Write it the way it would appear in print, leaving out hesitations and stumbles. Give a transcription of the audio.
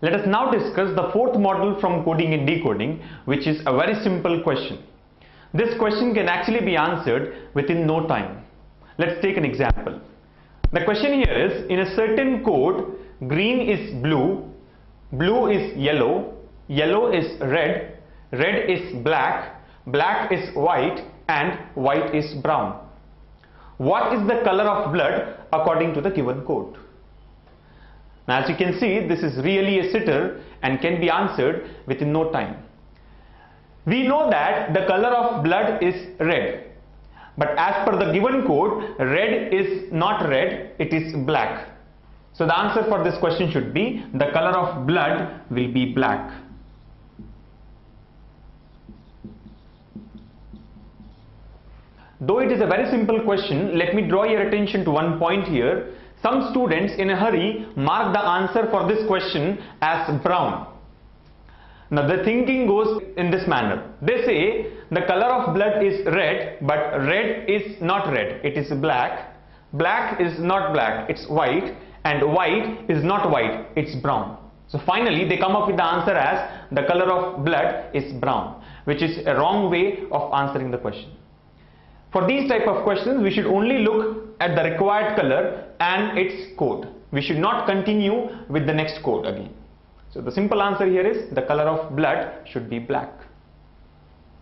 Let us now discuss the fourth model from coding and decoding, which is a very simple question. This question can actually be answered within no time. Let's take an example. The question here is, in a certain code, green is blue, blue is yellow, yellow is red, red is black, black is white, and white is brown. What is the color of blood according to the given code? Now, as you can see, this is really a sitter and can be answered within no time. We know that the color of blood is red, but as per the given code, red is not red, it is black. So the answer for this question should be the color of blood will be black. Though it is a very simple question, let me draw your attention to one point here. Some students in a hurry mark the answer for this question as brown. Now the thinking goes in this manner. They say the color of blood is red, but red is not red, it is black. Black is not black, it's white, and white is not white, it's brown. So finally they come up with the answer as the color of blood is brown, which is a wrong way of answering the question. For these type of questions, we should only look at the required color and its code. We should not continue with the next code again. So the simple answer here is the color of blood should be black.